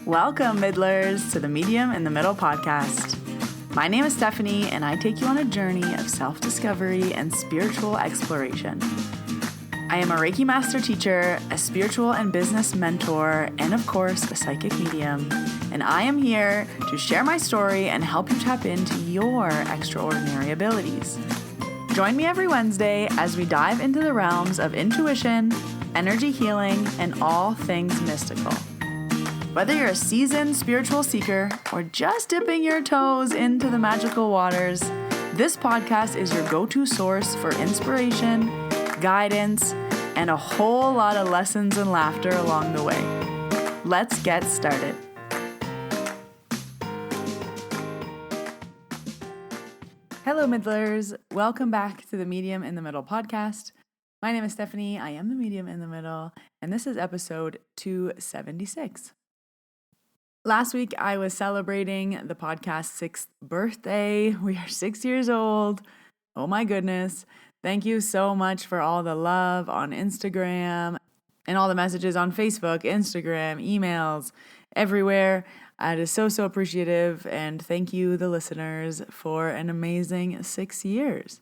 Welcome, Middlers, to the Medium in the Middle podcast. My name is Stephanie, and I take you on a journey of self-discovery and spiritual exploration. I am a Reiki master teacher, a spiritual and business mentor, and of course, a psychic medium. And I am here to share my story and help you tap into your extraordinary abilities. Join me every Wednesday as we dive into the realms of intuition, energy healing, and all things mystical. Whether you're a seasoned spiritual seeker or just dipping your toes into the magical waters, this podcast is your go-to source for inspiration, guidance, and a whole lot of lessons and laughter along the way. Let's get started. Hello, Middlers. Welcome back to the Medium in the Middle podcast. My name is Stephanie. I am the Medium in the Middle, and this is episode 276. Last week, I was celebrating the podcast's 6th birthday. We are 6 years old. Oh my goodness. Thank you so much for all the love on Instagram and all the messages on Facebook, Instagram, emails, everywhere. It is so appreciative. And thank you, the listeners, for an amazing 6 years.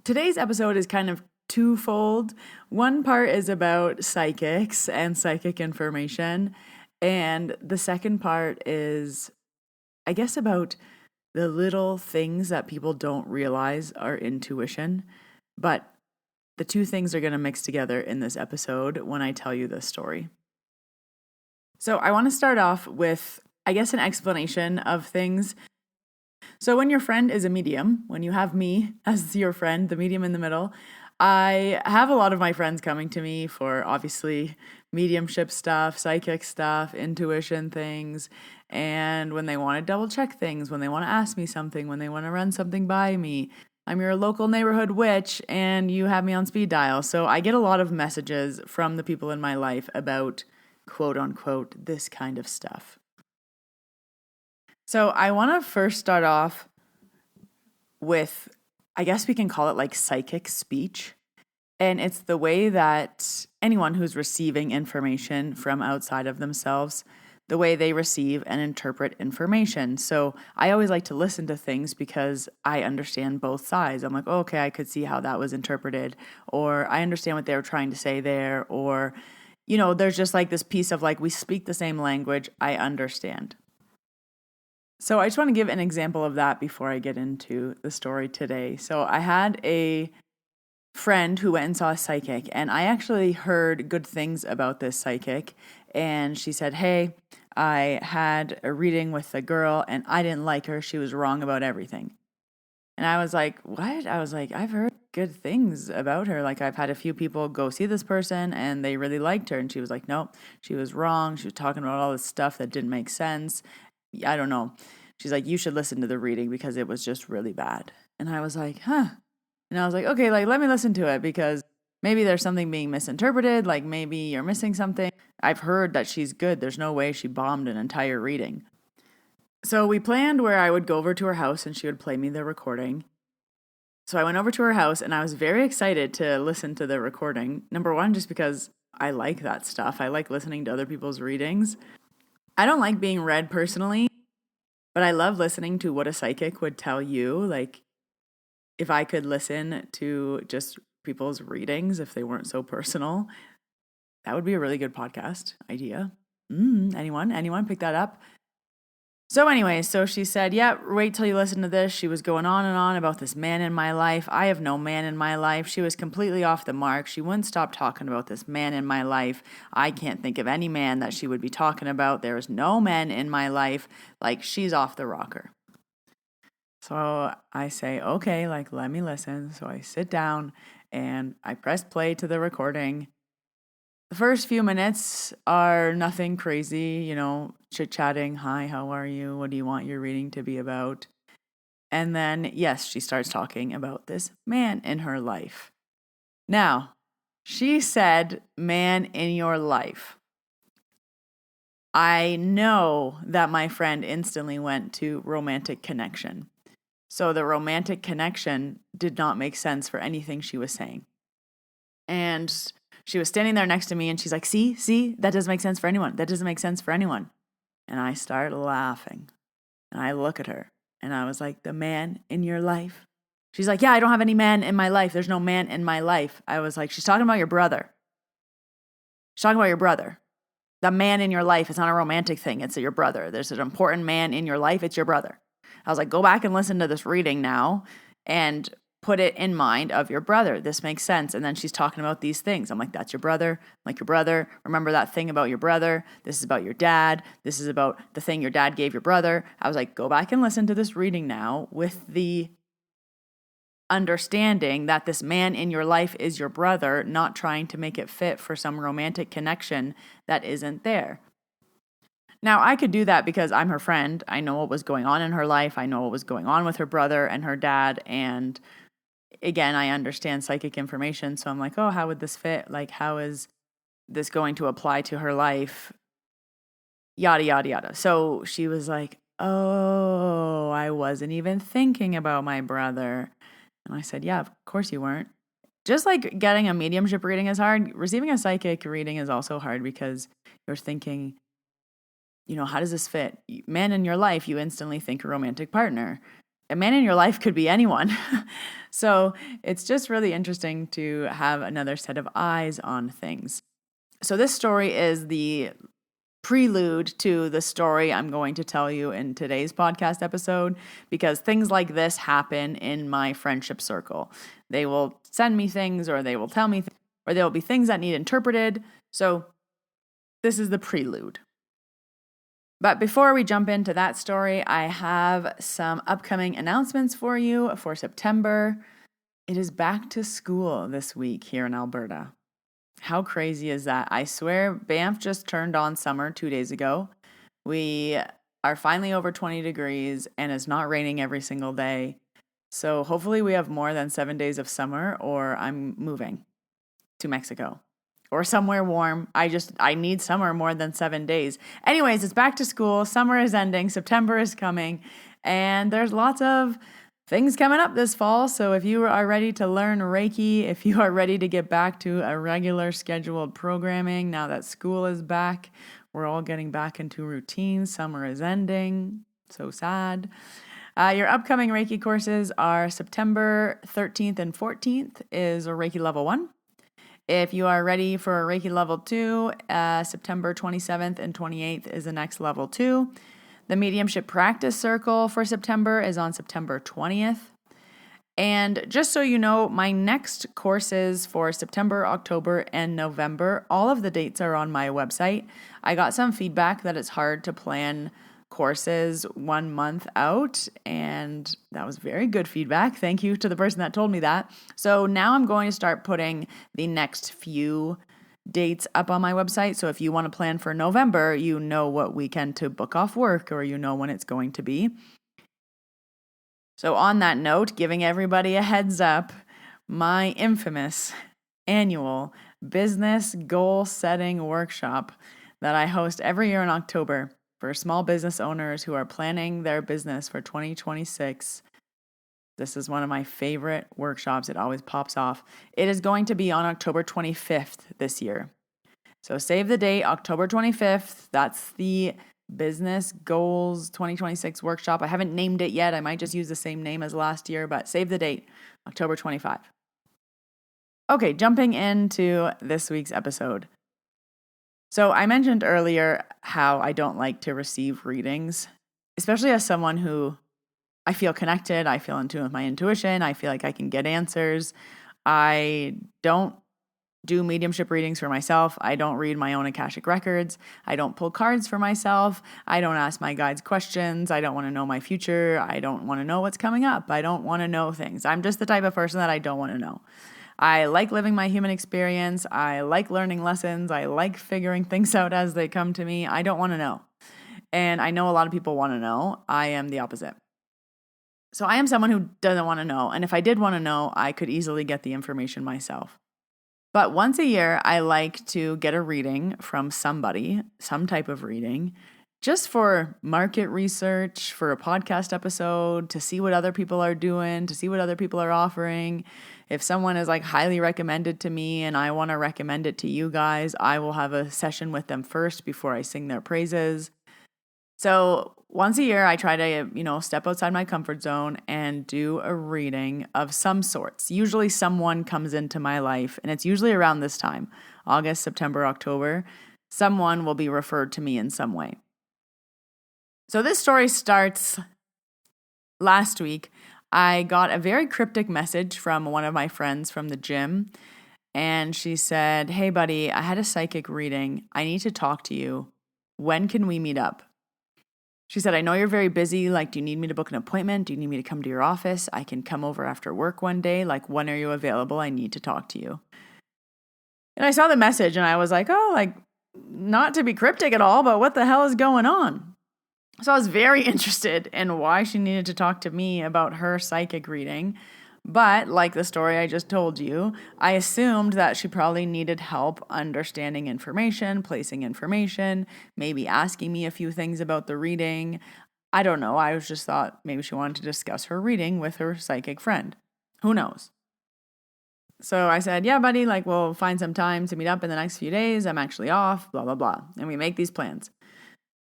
Today's episode is kind of twofold. One part is about psychics and psychic information. And the second part is, I guess, about the little things that people don't realize are intuition. But the two things are going to mix together in this episode when I tell you this story. So I want to start off with, I guess, an explanation of things. So when your friend is a medium, when you have me as your friend, the medium in the middle, I have a lot of my friends coming to me for obviously mediumship stuff, psychic stuff, intuition things, and when they want to double check things, when they want to ask me something, when they want to run something by me. I'm your local neighborhood witch and you have me on speed dial. So I get a lot of messages from the people in my life about quote unquote this kind of stuff. So I want to first start off with, I guess we can call it like psychic speech. And it's the way that anyone who's receiving information from outside of themselves, the way they receive and interpret information. So I always like to listen to things because I understand both sides. I'm like, oh, okay, I could see how that was interpreted, or I understand what they were trying to say there, or, there's just like this piece of like, we speak the same language, I understand. So I just want to give an example of that before I get into the story today. So I had a friend who went and saw a psychic, and I actually heard good things about this psychic. And she said, hey, I had a reading with a girl and I didn't like her. She was wrong about everything. And I was like, what? I was like, I've heard good things about her. Like, I've had a few people go see this person and they really liked her. And she was like, nope, she was wrong. She was talking about all this stuff that didn't make sense. I don't know. She's like, you should listen to the reading because it was just really bad. And I was like, huh. And I was like, okay, like, let me listen to it because maybe there's something being misinterpreted. Like, maybe you're missing something. I've heard that she's good. There's no way she bombed an entire reading. So we planned where I would go over to her house and she would play me the recording. So I went over to her house and I was very excited to listen to the recording. Number one, just because I like that stuff. I like listening to other people's readings. I don't like being read personally, but I love listening to what a psychic would tell you. Like, if I could listen to just people's readings, if they weren't so personal, that would be a really good podcast idea. Anyone pick that up? So anyway, so she said, yeah, wait till you listen to this. She was going on and on about this man in my life. I have no man in my life. She was completely off the mark. She wouldn't stop talking about this man in my life. I can't think of any man that she would be talking about. There is no man in my life. Like, she's off the rocker. So I say, okay, like, let me listen. So I sit down and I press play to the recording. The first few minutes are nothing crazy, chit-chatting. Hi, how are you? What do you want your reading to be about? And then, yes, she starts talking about this man in her life. Now, she said, man in your life. I know that my friend instantly went to romantic connection. So the romantic connection did not make sense for anything she was saying. And She was standing there next to me and she's like, see, that doesn't make sense for anyone. That doesn't make sense for anyone. And I start laughing and I look at her and I was like, the man in your life? She's like, yeah, I don't have any man in my life. There's no man in my life. I was like, she's talking about your brother. She's talking about your brother. The man in your life is not a romantic thing. It's your brother. There's an important man in your life. It's your brother. I was like, go back and listen to this reading now and put it in mind of your brother. This makes sense. And then she's talking about these things. I'm like, that's your brother. I'm like, your brother. Remember that thing about your brother. This is about your dad. This is about the thing your dad gave your brother. I was like, go back and listen to this reading now with the understanding that this man in your life is your brother, not trying to make it fit for some romantic connection that isn't there. Now, I could do that because I'm her friend. I know what was going on in her life. I know what was going on with her brother and her dad. And again, I understand psychic information. So I'm like, oh, how would this fit? Like, how is this going to apply to her life? Yada, yada, yada. So she was like, oh, I wasn't even thinking about my brother. And I said, yeah, of course you weren't. Just like getting a mediumship reading is hard, receiving a psychic reading is also hard because you're thinking, how does this fit? Man in your life, you instantly think a romantic partner. A man in your life could be anyone. So it's just really interesting to have another set of eyes on things. So this story is the prelude to the story I'm going to tell you in today's podcast episode, because things like this happen in my friendship circle. They will send me things, or they will tell me, or there will be things that need interpreted. So this is the prelude. But before we jump into that story, I have some upcoming announcements for you for September. It is back to school this week here in Alberta. How crazy is that? I swear, Banff just turned on summer 2 days ago. We are finally over 20 degrees and it's not raining every single day. So hopefully we have more than 7 days of summer, or I'm moving to Mexico or somewhere warm. I need summer more than 7 days. Anyways, it's back to school. Summer is ending. September is coming. And there's lots of things coming up this fall. So if you are ready to learn Reiki, if you are ready to get back to a regular scheduled programming, now that school is back, we're all getting back into routine. Summer is ending. So sad. Your upcoming Reiki courses are September 13th and 14th is a Reiki Level 1. If you are ready for a Reiki Level 2, September 27th and 28th is the next Level 2. The Mediumship Practice Circle for September is on September 20th. And just so you know, my next courses for September, October, and November, all of the dates are on my website. I got some feedback that it's hard to plan courses 1 month out, and that was very good feedback. Thank you to the person that told me that. So now I'm going to start putting the next few dates up on my website. So if you want to plan for November, you know what weekend to book off work, or you know when it's going to be. So on that note, giving everybody a heads up, my infamous annual business goal setting workshop that I host every year in October for small business owners who are planning their business for 2026. This is one of my favorite workshops. It always pops off. It is going to be on October 25th this year. So save the date, October 25th. That's the Business Goals 2026 workshop. I haven't named it yet. I might just use the same name as last year, but save the date, October 25. Okay, jumping into this week's episode. So I mentioned earlier how I don't like to receive readings, especially as someone who I feel connected, I feel in tune with my intuition, I feel like I can get answers. I don't do mediumship readings for myself. I don't read my own Akashic records. I don't pull cards for myself. I don't ask my guides questions. I don't want to know my future. I don't want to know what's coming up. I don't want to know things. I'm just the type of person that I don't want to know. I like living my human experience. I like learning lessons. I like figuring things out as they come to me. I don't want to know. And I know a lot of people want to know. I am the opposite. So I am someone who doesn't want to know. And if I did want to know, I could easily get the information myself. But once a year, I like to get a reading from somebody, some type of reading, just for market research, for a podcast episode, to see what other people are doing, to see what other people are offering. If someone is like highly recommended to me and I want to recommend it to you guys, I will have a session with them first before I sing their praises. So once a year, I try to, step outside my comfort zone and do a reading of some sorts. Usually someone comes into my life, and it's usually around this time, August, September, October. Someone will be referred to me in some way. So this story starts last week. I got a very cryptic message from one of my friends from the gym, and she said, "Hey buddy, I had a psychic reading. I need to talk to you. When can we meet up?" She said, "I know you're very busy. Like, do you need me to book an appointment? Do you need me to come to your office? I can come over after work one day. Like, when are you available? I need to talk to you." And I saw the message and I was like, oh, like, not to be cryptic at all, but what the hell is going on? So I was very interested in why she needed to talk to me about her psychic reading. But like the story I just told you, I assumed that she probably needed help understanding information, placing information, maybe asking me a few things about the reading. I don't know. I just thought maybe she wanted to discuss her reading with her psychic friend. Who knows? So I said, yeah, buddy, like we'll find some time to meet up in the next few days. I'm actually off, blah, blah, blah. And we make these plans.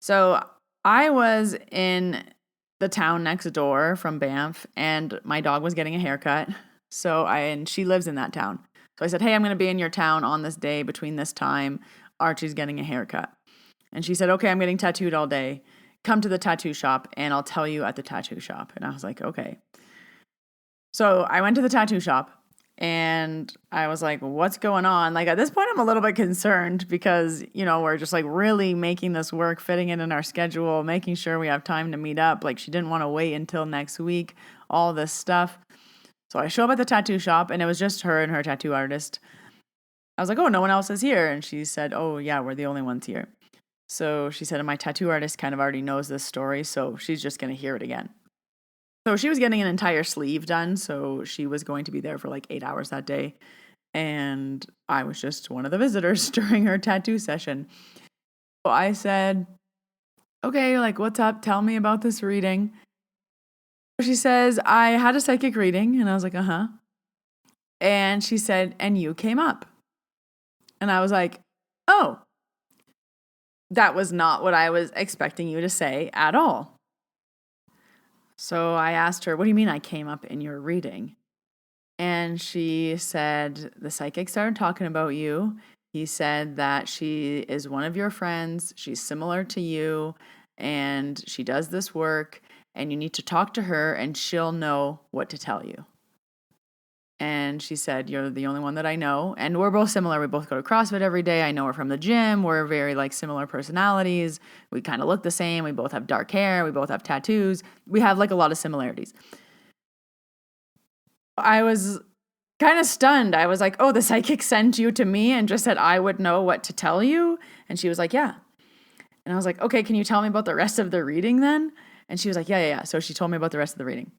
So I was in the town next door from Banff and my dog was getting a haircut. And she lives in that town. So I said, hey, I'm going to be in your town on this day between this time. Archie's getting a haircut. And she said, okay, I'm getting tattooed all day. Come to the tattoo shop and I'll tell you at the tattoo shop. And I was like, okay. So I went to the tattoo shop. And I was like, what's going on? Like at this point, I'm a little bit concerned because, we're just like really making this work, fitting it in our schedule, making sure we have time to meet up. Like she didn't want to wait until next week, all this stuff. So I show up at the tattoo shop and it was just her and her tattoo artist. I was like, oh, no one else is here. And she said, oh, yeah, we're the only ones here. So she said, and my tattoo artist kind of already knows this story, so she's just going to hear it again. So she was getting an entire sleeve done, so she was going to be there for like 8 hours that day. And I was just one of the visitors during her tattoo session. So I said, okay, like what's up? Tell me about this reading. She says, I had a psychic reading. And I was like, uh-huh. And she said, and you came up. And I was like, oh, that was not what I was expecting you to say at all. So I asked her, what do you mean I came up in your reading? And she said, the psychic started talking about you. He said that she is one of your friends. She's similar to you and she does this work and you need to talk to her and she'll know what to tell you. And she said, you're the only one that I know. And we're both similar. We both go to CrossFit every day. I know her from the gym. We're very like similar personalities. We kind of look the same. We both have dark hair. We both have tattoos. We have like a lot of similarities. I was kind of stunned. I was like, oh, the psychic sent you to me and just said I would know what to tell you. And she was like, yeah. And I was like, okay, can you tell me about the rest of the reading then? And she was like, yeah. So she told me about the rest of the reading.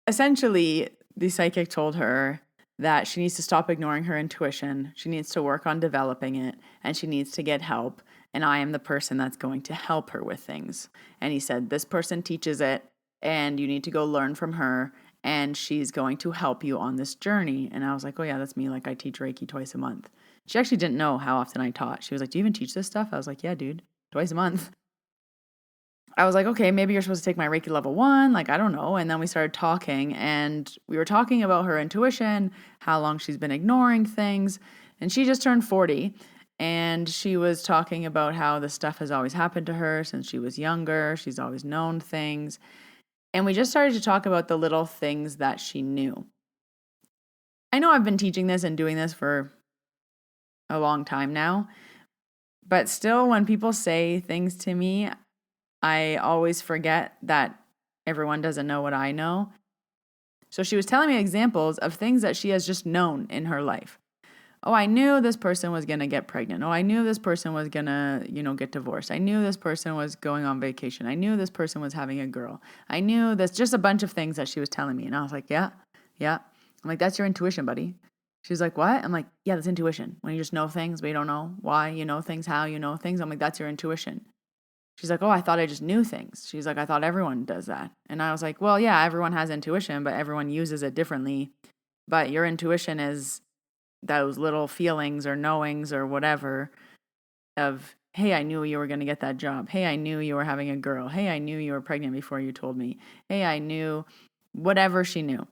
Essentially, the psychic told her that she needs to stop ignoring her intuition. She needs to work on developing it and she needs to get help. And I am the person that's going to help her with things. And he said, this person teaches it and you need to go learn from her and she's going to help you on this journey. And I was like, oh yeah, that's me. Like I teach Reiki twice a month. She actually didn't know how often I taught. She was like, do you even teach this stuff? I was like, yeah, dude, twice a month. I was like, okay, maybe you're supposed to take my Reiki level 1. Like, I don't know. And then we started talking and we were talking about her intuition, how long she's been ignoring things. And she just turned 40 and she was talking about how this stuff has always happened to her since she was younger. She's always known things. And we just started to talk about the little things that she knew. I know I've been teaching this and doing this for a long time now, but still when people say things to me, I always forget that everyone doesn't know what I know. So she was telling me examples of things that she has just known in her life. Oh, I knew this person was going to get pregnant. Oh, I knew this person was going to, get divorced. I knew this person was going on vacation. I knew this person was having a girl. I knew this, just a bunch of things that she was telling me. And I was like, yeah. I'm like, that's your intuition, buddy. She's like, what? I'm like, yeah, that's intuition. When you just know things, but you don't know why you know things, how you know things. I'm like, that's your intuition. She's like, oh, I thought I just knew things. She's like, I thought everyone does that. And I was like, well, yeah, everyone has intuition, but everyone uses it differently. But your intuition is those little feelings or knowings or whatever of, hey, I knew you were going to get that job. Hey, I knew you were having a girl. Hey, I knew you were pregnant before you told me. Hey, I knew whatever she knew.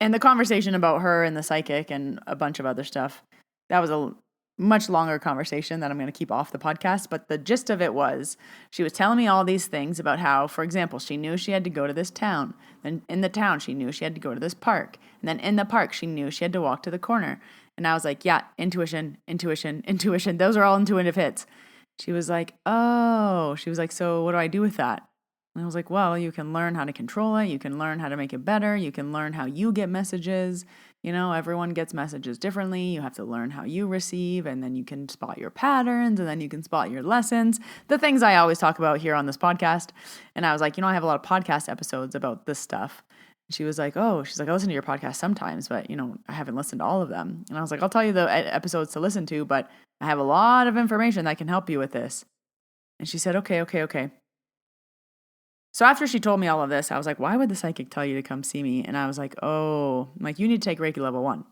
And the conversation about her and the psychic and a bunch of other stuff, that was a much longer conversation that I'm going to keep off the podcast. But the gist of it was she was telling me all these things about how, for example, she knew she had to go to this town. Then in the town, she knew she had to go to this park. And then in the park, she knew she had to walk to the corner. And I was like, yeah, intuition, intuition, intuition. Those are all intuitive hits. She was like, oh, she was like, so what do I do with that? And I was like, well, you can learn how to control it. You can learn how to make it better. You can learn how you get messages. You know, everyone gets messages differently. You have to learn how you receive, and then you can spot your patterns, and then you can spot your lessons, the things I always talk about here on this podcast. And I was like, you know, I have a lot of podcast episodes about this stuff. And she was like, oh, she's like, I listen to your podcast sometimes, but, you know, I haven't listened to all of them. And I was like, I'll tell you the episodes to listen to, but I have a lot of information that can help you with this. And she said, okay. So after she told me all of this, I was like, why would the psychic tell you to come see me? And I was like, oh, I'm like, you need to take Reiki level 1.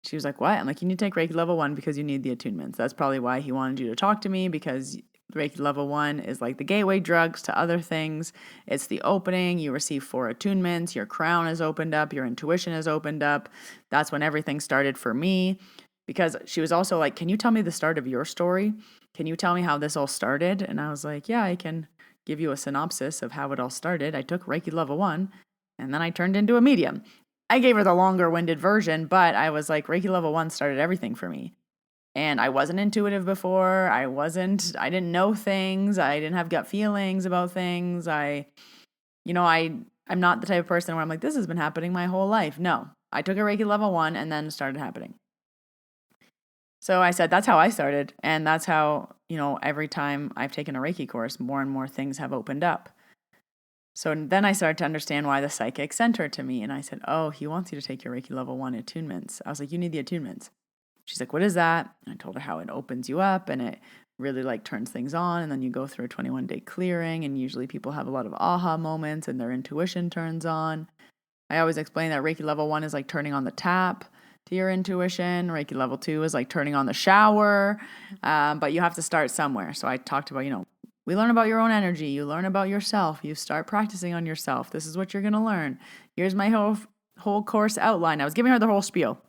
She was like, what? I'm like, you need to take Reiki level 1 because you need the attunements. That's probably why he wanted you to talk to me, because Reiki level 1 is like the gateway drugs to other things. It's the opening. You receive 4 attunements. Your crown is opened up. Your intuition is opened up. That's when everything started for me. Because she was also like, can you tell me the start of your story? Can you tell me how this all started? And I was like, yeah, I can give you a synopsis of how it all started. I took Reiki level 1 and then I turned into a medium. I gave her the longer winded version, but I was like, Reiki level 1 started everything for me. And I wasn't intuitive before. I didn't know things. I didn't have gut feelings about things. I'm not the type of person where I'm like, this has been happening my whole life. No, I took a Reiki level 1 and then it started happening. So I said, that's how I started. And that's how, every time I've taken a Reiki course, more and more things have opened up. So then I started to understand why the psychic sent her to me. And I said, oh, he wants you to take your Reiki level 1 attunements. I was like, you need the attunements. She's like, what is that? And I told her how it opens you up and it really turns things on. And then you go through a 21-day clearing. And usually people have a lot of aha moments and their intuition turns on. I always explain that Reiki level 1 is like turning on the tap to your intuition. Reiki level 2 is like turning on the shower, but you have to start somewhere. So I talked about, we learn about your own energy. You learn about yourself. You start practicing on yourself. This is what you're going to learn. Here's my whole course outline. I was giving her the whole spiel.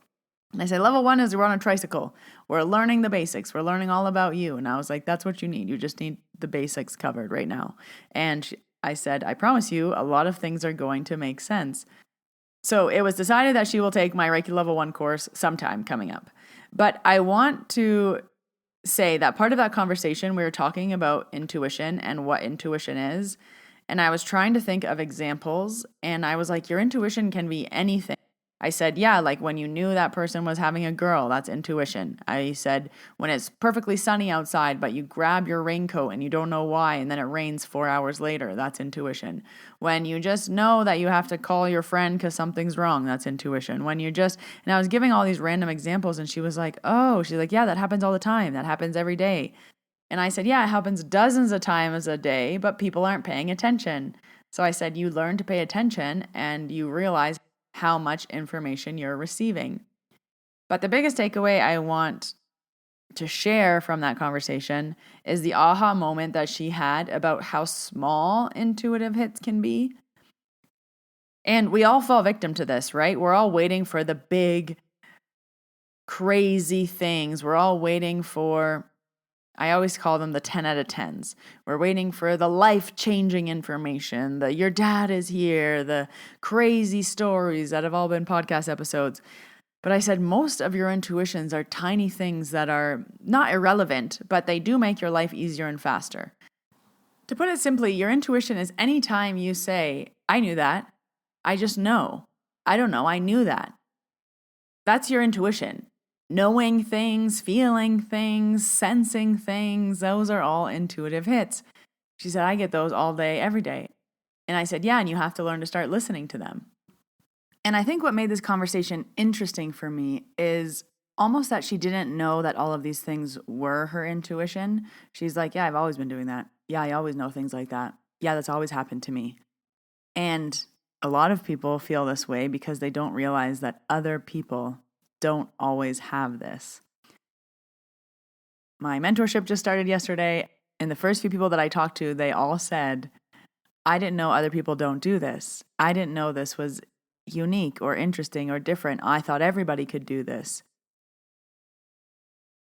And I said, level 1 is we're on a tricycle. We're learning the basics. We're learning all about you. And I was like, that's what you need. You just need the basics covered right now. And I said, I promise you, a lot of things are going to make sense. So it was decided that she will take my Reiki level 1 course sometime coming up. But I want to say that part of that conversation, we were talking about intuition and what intuition is. And I was trying to think of examples. And I was like, your intuition can be anything. I said, yeah, like when you knew that person was having a girl, that's intuition. I said, when it's perfectly sunny outside, but you grab your raincoat and you don't know why, and then it rains 4 hours later, that's intuition. When you just know that you have to call your friend because something's wrong, that's intuition. And I was giving all these random examples, and she was like, oh, she's like, yeah, that happens all the time. That happens every day. And I said, yeah, it happens dozens of times a day, but people aren't paying attention. So I said, you learn to pay attention and you realize how much information you're receiving. But the biggest takeaway I want to share from that conversation is the aha moment that she had about how small intuitive hits can be. And we all fall victim to this, right? We're all waiting for the big, crazy things. We're all waiting for, I always call them the 10 out of 10s. We're waiting for the life-changing information, the your dad is here, the crazy stories that have all been podcast episodes. But I said most of your intuitions are tiny things that are not irrelevant, but they do make your life easier and faster. To put it simply, your intuition is any time you say, I knew that, I just know, I don't know, I knew that. That's your intuition. Knowing things, feeling things, sensing things, those are all intuitive hits. She said, I get those all day, every day. And I said, yeah, and you have to learn to start listening to them. And I think what made this conversation interesting for me is almost that she didn't know that all of these things were her intuition. She's like, yeah, I've always been doing that. Yeah, I always know things like that. Yeah, that's always happened to me. And a lot of people feel this way because they don't realize that other people don't always have this. My mentorship just started yesterday, and the first few people that I talked to, they all said, I didn't know other people don't do this. I didn't know this was unique or interesting or different. I thought everybody could do this.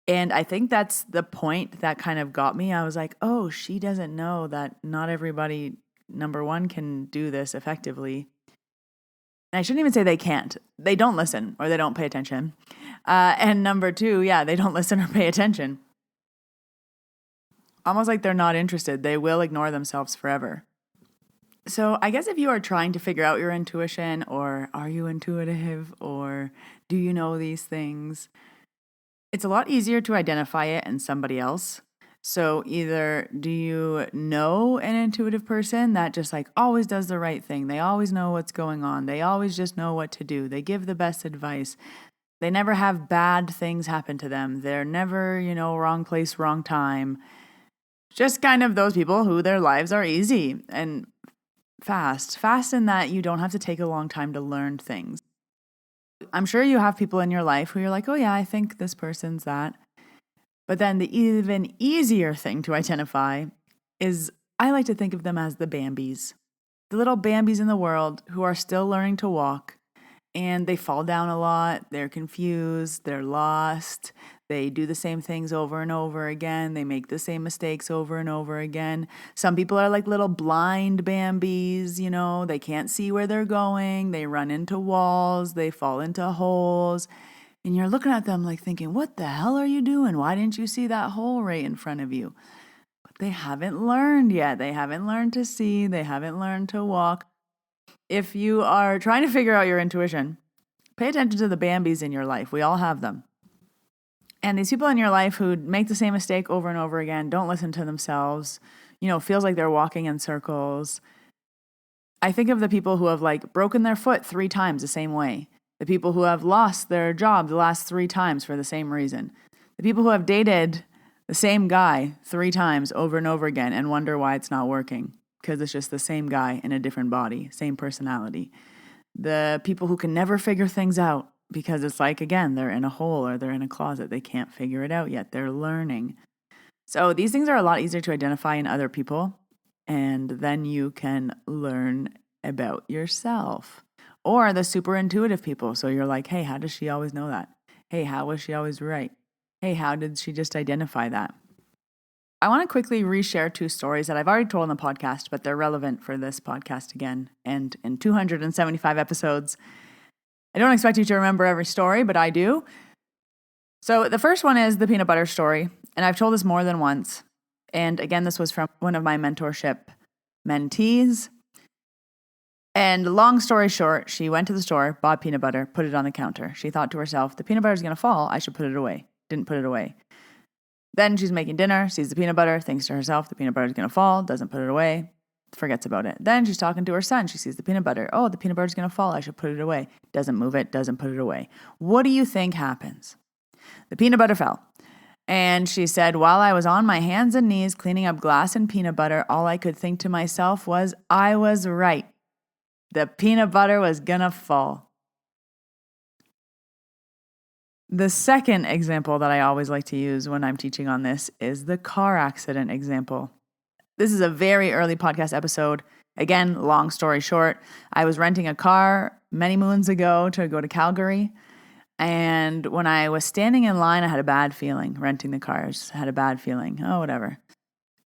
And I think that's the point that kind of got me. I was like, oh, she doesn't know that not everybody, number one, can do this effectively. And I shouldn't even say they can't. They don't listen or they don't pay attention. And number two, yeah, they don't listen or pay attention. Almost like they're not interested. They will ignore themselves forever. So I guess if you are trying to figure out your intuition, or are you intuitive, or do you know these things, it's a lot easier to identify it in somebody else. So either do you know an intuitive person that just like always does the right thing? They always know what's going on. They always just know what to do. They give the best advice. They never have bad things happen to them. They're never, wrong place, wrong time. Just kind of those people who their lives are easy and fast in that you don't have to take a long time to learn things. I'm sure you have people in your life who you're like, oh yeah, I think this person's that. But then the even easier thing to identify is I like to think of them as the Bambis. The little Bambis in the world who are still learning to walk, and they fall down a lot, they're confused, they're lost, they do the same things over and over again, they make the same mistakes over and over again. Some people are like little blind Bambis, they can't see where they're going, they run into walls, they fall into holes, and you're looking at them like thinking, what the hell are you doing? Why didn't you see that hole right in front of you? But they haven't learned yet. They haven't learned to see, they haven't learned to walk. If you are trying to figure out your intuition, pay attention to the Bambis in your life. We all have them. And these people in your life who make the same mistake over and over again, don't listen to themselves, feels like they're walking in circles. I think of the people who have broken their foot 3 times the same way. The people who have lost their job the last 3 times for the same reason. The people who have dated the same guy 3 times over and over again and wonder why it's not working. Because it's just the same guy in a different body, same personality. The people who can never figure things out because it's again, they're in a hole or they're in a closet. They can't figure it out yet. They're learning. So these things are a lot easier to identify in other people. And then you can learn about yourself. Or the super intuitive people. So you're like, hey, how does she always know that? Hey, how was she always right? Hey, how did she just identify that? I want to quickly reshare 2 stories that I've already told on the podcast, but they're relevant for this podcast again. And in 275 episodes, I don't expect you to remember every story, but I do. So the first one is the peanut butter story. And I've told this more than once. And again, this was from one of my mentorship mentees. And long story short, she went to the store, bought peanut butter, put it on the counter. She thought to herself, the peanut butter is going to fall. I should put it away. Didn't put it away. Then she's making dinner, sees the peanut butter, thinks to herself, the peanut butter is going to fall, doesn't put it away, forgets about it. Then she's talking to her son. She sees the peanut butter. Oh, the peanut butter is going to fall. I should put it away. Doesn't move it, doesn't put it away. What do you think happens? The peanut butter fell. And she said, while I was on my hands and knees cleaning up glass and peanut butter, all I could think to myself was, I was right. The peanut butter was going to fall. The second example that I always like to use when I'm teaching on this is the car accident example. This is a very early podcast episode. Again, long story short, I was renting a car many moons ago to go to Calgary. And when I was standing in line, I had a bad feeling renting the cars. I had a bad feeling. Oh, whatever.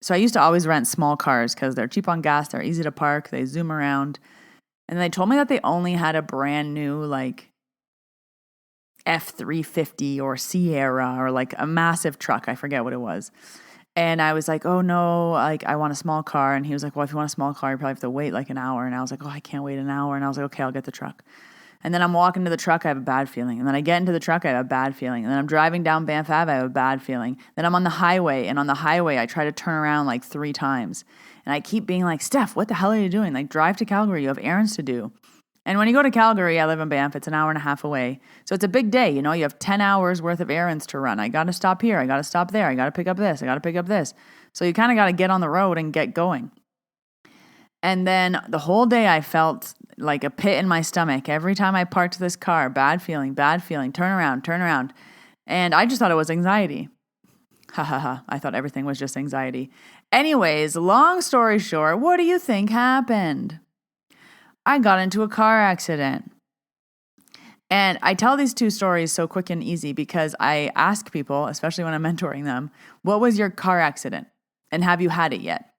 So I used to always rent small cars because they're cheap on gas. They're easy to park. They zoom around. And they told me that they only had a brand new F350 or Sierra or a massive truck. I forget what it was. And I was like, oh no, I want a small car. And he was like, well, if you want a small car, you probably have to wait an hour. And I was like, oh, I can't wait an hour. And I was like, okay, I'll get the truck. And then I'm walking to the truck, I have a bad feeling. And then I get into the truck, I have a bad feeling. And then I'm driving down Banff Ave, I have a bad feeling. Then I'm on the highway, and on the highway, I try to turn around 3 times. And I keep being like, Steph, what the hell are you doing? Drive to Calgary, you have errands to do. And when you go to Calgary, I live in Banff, it's an hour and a half away. So it's a big day. You have 10 hours worth of errands to run. I got to stop here. I got to stop there. I got to pick up this. I got to pick up this. So you kind of got to get on the road and get going. And then the whole day I felt like a pit in my stomach. Every time I parked this car, bad feeling, turn around. And I just thought it was anxiety. Ha ha ha. I thought everything was just anxiety. Anyways, long story short, what do you think happened? I got into a car accident. And I tell these two stories so quick and easy because I ask people, especially when I'm mentoring them, what was your car accident? And have you had it yet?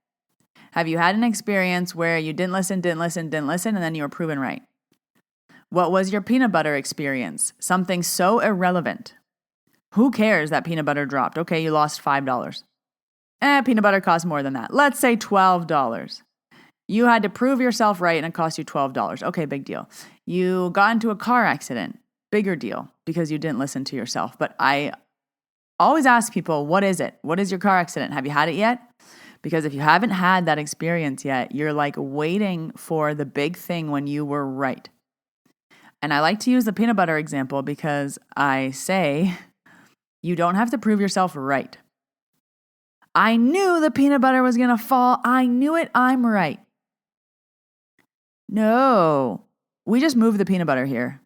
Have you had an experience where you didn't listen, and then you were proven right? What was your peanut butter experience? Something so irrelevant. Who cares that peanut butter dropped? Okay, you lost $5. Peanut butter costs more than that. Let's say $12. You had to prove yourself right and it cost you $12. Okay, big deal. You got into a car accident. Bigger deal because you didn't listen to yourself. But I always ask people, what is it? What is your car accident? Have you had it yet? Because if you haven't had that experience yet, you're like waiting for the big thing when you were right. And I like to use the peanut butter example because I say you don't have to prove yourself right. I knew the peanut butter was going to fall. I knew it. I'm right. No, we just moved the peanut butter here.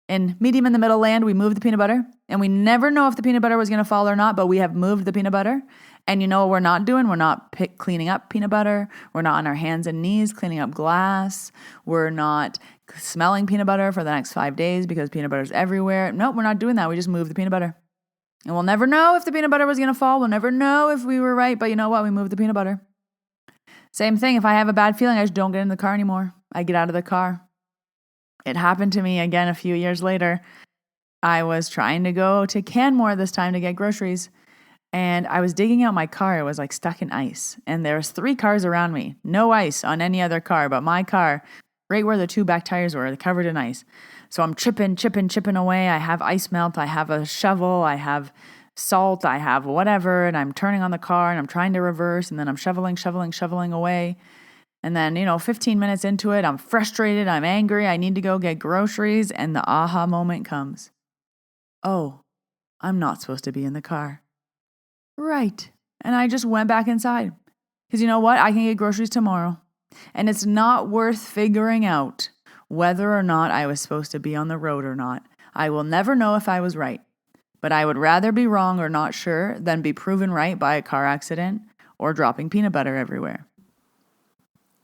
In medium in the middle land, we moved the peanut butter, and we never know if the peanut butter was going to fall or not, but we have moved the peanut butter. And you know what we're not doing? We're not cleaning up peanut butter. We're not on our hands and knees cleaning up glass. We're not smelling peanut butter for the next 5 days because peanut butter is everywhere. Nope, we're not doing that. We just moved the peanut butter. And we'll never know if the peanut butter was going to fall. We'll never know if we were right, but you know what? We moved the peanut butter. Same thing. If I have a bad feeling, I just don't get in the car anymore. I get out of the car. It happened to me again a few years later. I was trying to go to Canmore this time to get groceries. And I was digging out my car. It was like stuck in ice. And there was 3 cars around me. No ice on any other car, but my car, right where the 2 back tires were, covered in ice. So I'm chipping away. I have ice melt. I have a shovel. I have salt. I have whatever. And I'm turning on the car and I'm trying to reverse. And then I'm shoveling away. And then, 15 minutes into it, I'm frustrated. I'm angry. I need to go get groceries. And the aha moment comes. Oh, I'm not supposed to be in the car. Right. And I just went back inside. Because you know what? I can get groceries tomorrow. And it's not worth figuring out whether or not I was supposed to be on the road or not. I will never know if I was right. But I would rather be wrong or not sure than be proven right by a car accident or dropping peanut butter everywhere.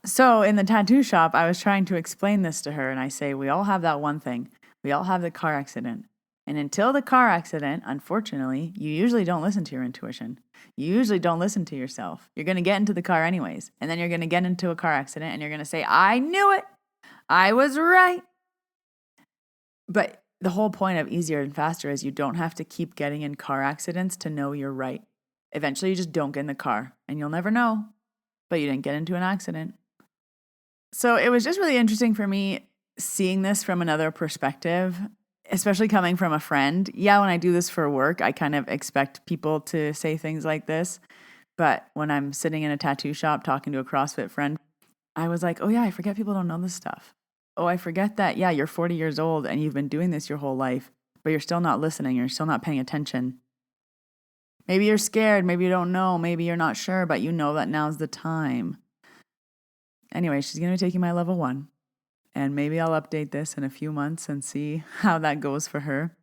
So in the tattoo shop, I was trying to explain this to her. And I say, we all have that one thing. We all have the car accident. And until the car accident, unfortunately, you usually don't listen to your intuition. You usually don't listen to yourself. You're going to get into the car anyways. And then you're going to get into a car accident and you're going to say, I knew it. I was right. But the whole point of easier and faster is you don't have to keep getting in car accidents to know you're right. Eventually, you just don't get in the car and you'll never know. But you didn't get into an accident. So it was just really interesting for me seeing this from another perspective, especially coming from a friend. Yeah, when I do this for work, I kind of expect people to say things like this. But when I'm sitting in a tattoo shop talking to a CrossFit friend, I was like, oh yeah, I forget people don't know this stuff. Oh, I forget that, yeah, you're 40 years old and you've been doing this your whole life, but you're still not listening. You're still not paying attention. Maybe you're scared. Maybe you don't know. Maybe you're not sure, but you know that now's the time. Anyway, she's going to be taking my level 1. And maybe I'll update this in a few months and see how that goes for her.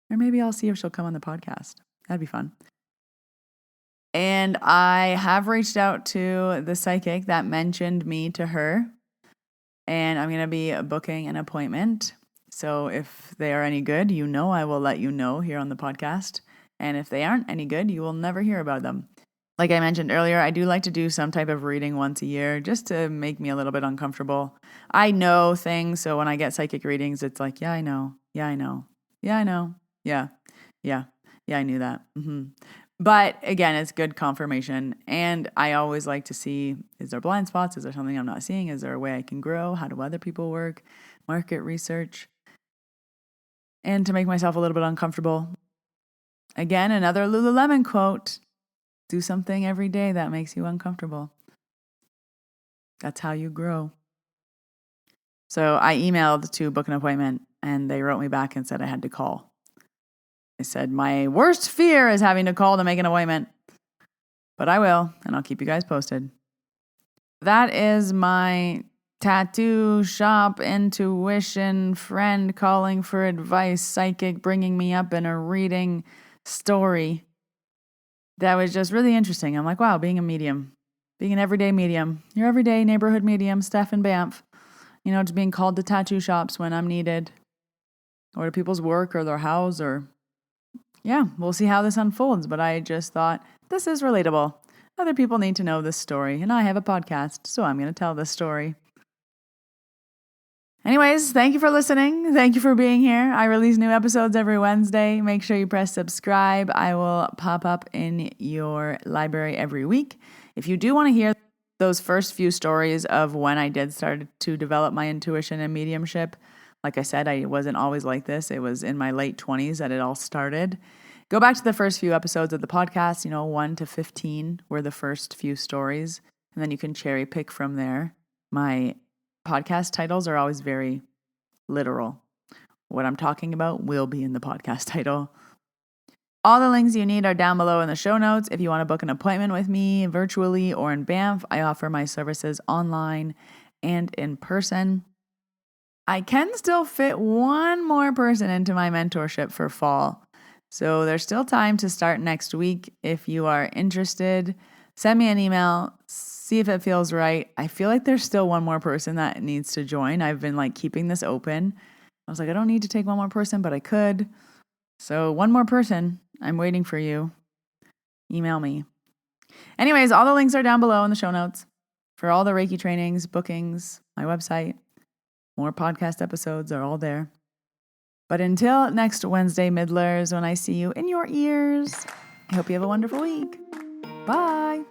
Or maybe I'll see if she'll come on the podcast. That'd be fun. And I have reached out to the psychic that mentioned me to her. And I'm going to be booking an appointment. So if they are any good, I will let you know here on the podcast. And if they aren't any good, you will never hear about them. Like I mentioned earlier, I do like to do some type of reading once a year just to make me a little bit uncomfortable. I know things, so when I get psychic readings, it's like, yeah, I know. Yeah, I know. Yeah, I know. Yeah, I knew that. But again, it's good confirmation. And I always like to see, is there blind spots? Is there something I'm not seeing? Is there a way I can grow? How do other people work? Market research. And to make myself a little bit uncomfortable. Again, another Lululemon quote. Do something every day that makes you uncomfortable. That's how you grow. So I emailed to book an appointment and they wrote me back and said I had to call. I said, my worst fear is having to call to make an appointment, but I will, and I'll keep you guys posted. That is my tattoo shop intuition friend calling for advice, psychic bringing me up in a reading story. That was just really interesting. I'm like, wow, being a medium, being an everyday medium, your everyday neighborhood medium, Steph and Banff, just being called to tattoo shops when I'm needed, or to people's work or their house, or yeah, we'll see how this unfolds. But I just thought, this is relatable. Other people need to know this story, and I have a podcast, so I'm going to tell this story. Anyways, thank you for listening. Thank you for being here. I release new episodes every Wednesday. Make sure you press subscribe. I will pop up in your library every week. If you do want to hear those first few stories of when I did start to develop my intuition and mediumship, like I said, I wasn't always like this. It was in my late 20s that it all started. Go back to the first few episodes of the podcast, 1 to 15 were the first few stories, and then you can cherry pick from there. My podcast titles are always very literal. What I'm talking about will be in the podcast title. All the links you need are down below in the show notes. If you want to book an appointment with me virtually or in Banff, I offer my services online and in person. I can still fit one more person into my mentorship for fall. So there's still time to start next week. If you are interested, send me an email, see if it feels right. I feel like there's still one more person that needs to join. I've been keeping this open. I was like, I don't need to take one more person, but I could. So one more person, I'm waiting for you. Email me. Anyways, all the links are down below in the show notes for all the Reiki trainings, bookings, my website. More podcast episodes are all there. But until next Wednesday, Middlers, when I see you in your ears, I hope you have a wonderful week. Bye.